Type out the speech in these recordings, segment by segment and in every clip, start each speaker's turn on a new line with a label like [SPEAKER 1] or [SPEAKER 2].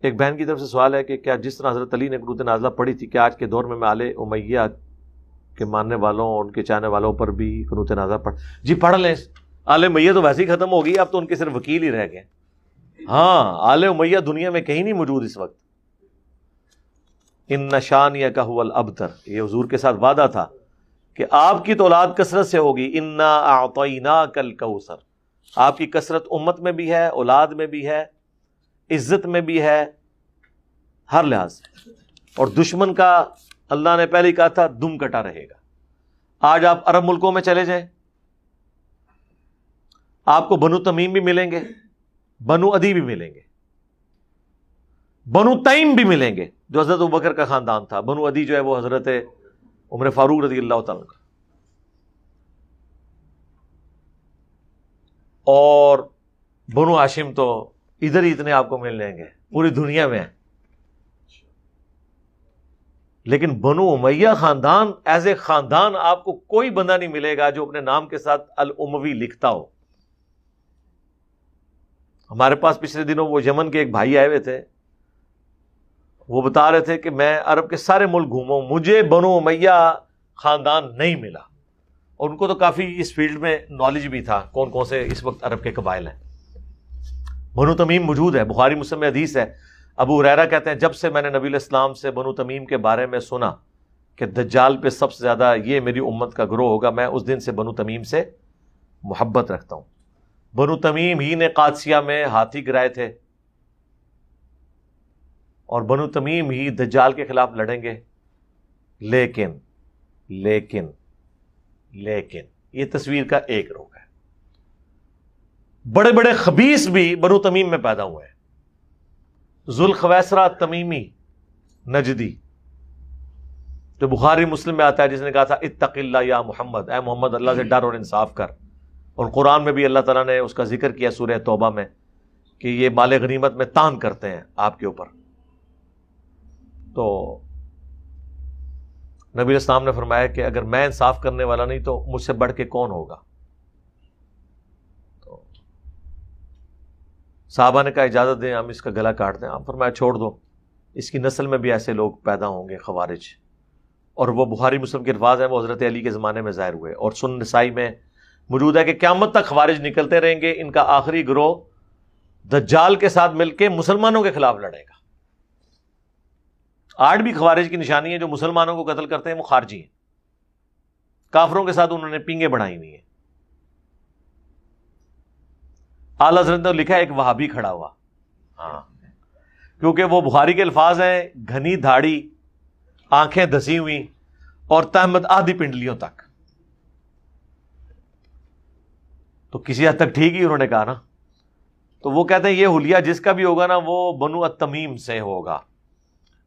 [SPEAKER 1] ایک بہن کی طرف سے سوال ہے کہ کیا جس طرح حضرت علی نے قنوت نازلہ پڑھی تھی کیا آج کے دور میں آل امیہ کے ماننے والوں اور ان کے چاہنے والوں پر بھی قنوت نازلہ پڑھ؟ جی پڑھ لیں. آل امیہ تو ویسے ہی ختم ہو گئی, اب تو ان کے صرف وکیل ہی رہ گئے. ہاں آل امیہ دنیا میں کہیں نہیں موجود اس وقت. ان شانیک هو الابتر, یہ حضور کے ساتھ وعدہ تھا کہ آپ کی تو اولاد کثرت سے ہوگی. انا اعطیناک الکوثر, آپ کی کثرت امت میں بھی ہے, اولاد میں بھی ہے, عزت میں بھی ہے, ہر لحاظ سے. اور دشمن کا اللہ نے پہلے ہی کہا تھا دم کٹا رہے گا. آج آپ عرب ملکوں میں چلے جائیں, آپ کو بنو تمیم بھی ملیں گے, بنو عدی بھی ملیں گے, بنو تیم بھی ملیں گے جو حضرت ابوبکر کا خاندان تھا. بنو عدی جو ہے وہ حضرت عمر فاروق رضی اللہ تعالیٰ کا, اور بنو ہاشم تو ادھر ہی اتنے آپ کو مل جائیں گے, پوری دنیا میں. لیکن بنو امیہ خاندان ایز اے خاندان آپ کو کوئی بندہ نہیں ملے گا جو اپنے نام کے ساتھ الاموی لکھتا ہو. ہمارے پاس پچھلے دنوں وہ یمن کے ایک بھائی آئے ہوئے تھے, وہ بتا رہے تھے کہ میں عرب کے سارے ملک گھوما ہوں, مجھے بنو امیہ خاندان نہیں ملا. اور ان کو تو کافی اس فیلڈ میں نالج بھی تھا کون کون سے اس وقت عرب کے قبائل ہیں. بنو تمیم موجود ہے, بخاری مسلم میں حدیث ہے. ابو ہریرہ کہتے ہیں جب سے میں نے نبی علیہ السلام سے بنو تمیم کے بارے میں سنا کہ دجال پہ سب سے زیادہ یہ میری امت کا گروہ ہوگا, میں اس دن سے بنو تمیم سے محبت رکھتا ہوں. بنو تمیم ہی نے قادسیہ میں ہاتھی گرائے تھے, اور بنو تمیم ہی دجال کے خلاف لڑیں گے. لیکن لیکن لیکن یہ تصویر کا ایک رخ ہے. بڑے بڑے خبیث بھی بنو تمیم میں پیدا ہوئے ہیں. ذوالخویسرہ تمیمی نجدی جو بخاری مسلم میں آتا ہے, جس نے کہا تھا اتق اللہ یا محمد, اے محمد اللہ سے ڈر اور انصاف کر. اور قرآن میں بھی اللہ تعالیٰ نے اس کا ذکر کیا سورہ توبہ میں کہ یہ مال غنیمت میں تان کرتے ہیں آپ کے اوپر. تو نبی علیہ السلام نے فرمایا کہ اگر میں انصاف کرنے والا نہیں تو مجھ سے بڑھ کے کون ہوگا. تو صحابہ نے کہا اجازت دیں ہم اس کا گلا کاٹ دیں. آپ فرمایا چھوڑ دو, اس کی نسل میں بھی ایسے لوگ پیدا ہوں گے خوارج. اور وہ بخاری مسلم کے الفاظ ہیں, وہ حضرت علی کے زمانے میں ظاہر ہوئے. اور سنن نسائی میں موجود ہے کہ قیامت تک خوارج نکلتے رہیں گے. ان کا آخری گروہ دجال کے ساتھ مل کے مسلمانوں کے خلاف لڑے گا. آج بھی خوارج کی نشانی ہے جو مسلمانوں کو قتل کرتے ہیں وہ خارجی ہیں, کافروں کے ساتھ انہوں نے پینگیں بڑھائی ہوئی ہیں. اعلی حضرت نے لکھا ہے ایک وہابی کھڑا ہوا, ہاں کیونکہ وہ بخاری کے الفاظ ہیں گھنی دھاڑی, آنکھیں دسی ہوئی, اور تہمت آدھی پنڈلیوں تک. تو کسی حد تک ٹھیک ہی انہوں نے کہا نا. تو وہ کہتے ہیں یہ حلیہ جس کا بھی ہوگا نا وہ بنو التمیم سے ہوگا,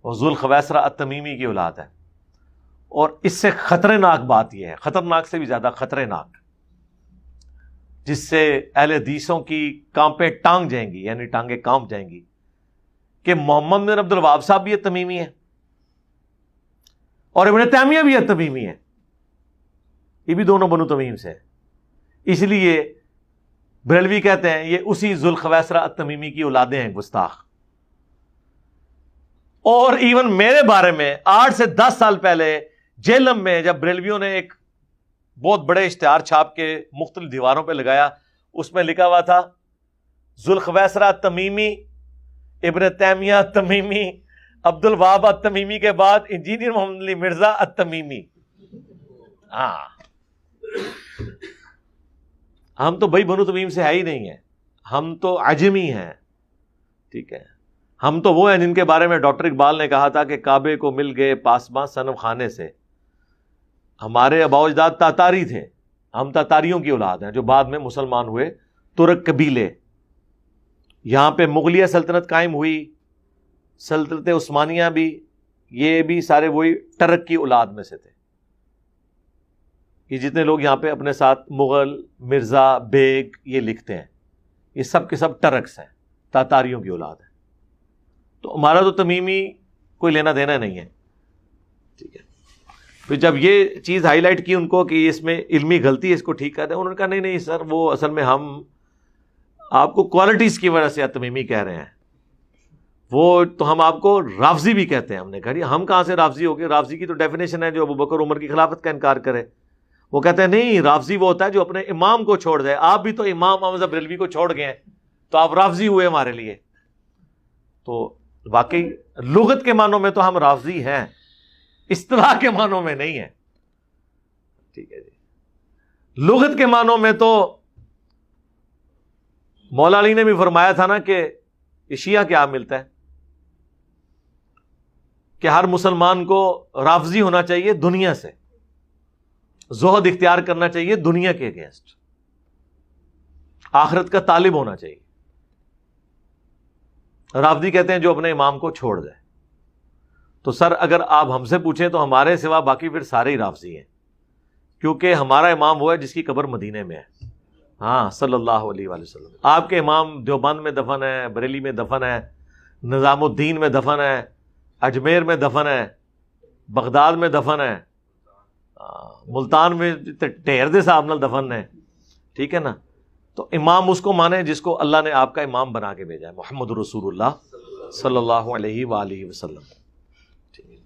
[SPEAKER 1] وہ ذوالخویسرہ التمیمی کی اولاد ہے. اور اس سے خطرناک بات یہ ہے, خطرناک سے بھی زیادہ خطرناک, جس سے اہل حدیثوں کی کانپیں ٹانگ جائیں گی, یعنی ٹانگیں کانپ جائیں گی, کہ محمد بن عبد الوہاب صاحب بھی التمیمی ہے اور ابن تیمیہ بھی التمیمی ہے. یہ بھی دونوں بنو تمیم سے ہیں. اس لیے بریلوی کہتے ہیں یہ اسی ذوالخویسرہ التمیمی کی اولادیں ہیں گستاخ. اور ایون میرے بارے میں 8 سے 10 سال پہلے جیلم میں جب بریلویوں نے ایک بہت بڑے اشتہار چھاپ کے مختلف دیواروں پہ لگایا, اس میں لکھا ہوا تھا ذوالخویسرہ التمیمی, ابن تیمیہ التمیمی, عبد الوہاب التمیمی کے بعد انجینئر محمد علی مرزا التمیمی. ہاں ہم تو بھائی بنو تمیم سے ہے ہی نہیں ہیں, ہم تو عجمی ہیں. ٹھیک ہے, ہم تو وہ ہیں جن کے بارے میں ڈاکٹر اقبال نے کہا تھا کہ کعبے کو مل گئے پاسباں صنم خانے سے. ہمارے آباء و اجداد تاتاری تھے, ہم تاتاریوں کی اولاد ہیں جو بعد میں مسلمان ہوئے, ترک قبیلے. یہاں پہ مغلیہ سلطنت قائم ہوئی, سلطنت عثمانیہ بھی, یہ بھی سارے وہی ٹرک کی اولاد میں سے تھے. یہ جتنے لوگ یہاں پہ اپنے ساتھ مغل, مرزا, بیگ یہ لکھتے ہیں, یہ سب کے سب ٹرکس ہیں, تاتاریوں کی اولاد ہیں. تو ہمارا تو تمیمی کوئی لینا دینا نہیں ہے. ٹھیک ہے, پھر جب یہ چیز ہائی لائٹ کی ان کو کہ اس میں علمی غلطی ہے, اس کو ٹھیک کر دیں, انہوں نے کہا نہیں نہیں سر, وہ اصل میں ہم آپ کو کوالٹیز کی وجہ سے تمیمی کہہ رہے ہیں. وہ تو ہم آپ کو رافضی بھی کہتے ہیں. ہم نے کہا ہم کہاں سے رافضی ہو گئے؟ رافضی کی تو ڈیفینیشن ہے جو ابو بکر عمر کی خلافت کا انکار کرے. وہ کہتے ہیں نہیں، رافضی وہ ہوتا ہے جو اپنے امام کو چھوڑ دے. آپ بھی تو امام احمد بریلوی کو چھوڑ گئے ہیں، تو آپ رافضی ہوئے ہمارے لیے. تو واقعی لغت کے معنوں میں تو ہم رافضی ہیں، اصطلاح کے معنوں میں نہیں ہیں. ٹھیک ہے جی. لغت کے معنوں میں تو مولا علی نے بھی فرمایا تھا نا کہ شیعہ کیا ملتا ہے کہ ہر مسلمان کو رافضی ہونا چاہیے دنیا سے، زہد اختیار کرنا چاہیے دنیا کے اگینسٹ، آخرت کا طالب ہونا چاہیے. رافضی کہتے ہیں جو اپنے امام کو چھوڑ دے. تو سر اگر آپ ہم سے پوچھیں تو ہمارے سوا باقی پھر سارے ہی رافضی ہیں، کیونکہ ہمارا امام وہ ہے جس کی قبر مدینے میں ہے. ہاں صلی اللہ علیہ وآلہ وسلم. آپ کے امام دیوبند میں دفن ہے، بریلی میں دفن ہے، نظام الدین میں دفن ہے، اجمیر میں دفن ہے، بغداد میں دفن ہے، ملتان میں ٹھہر دے صاحب نال دفن ہے. ٹھیک ہے نا. تو امام اس کو مانے جس کو اللہ نے آپ کا امام بنا کے بھیجا ہے، محمد رسول اللہ صلی اللہ علیہ وآلہ وسلم. ٹھیک ہے.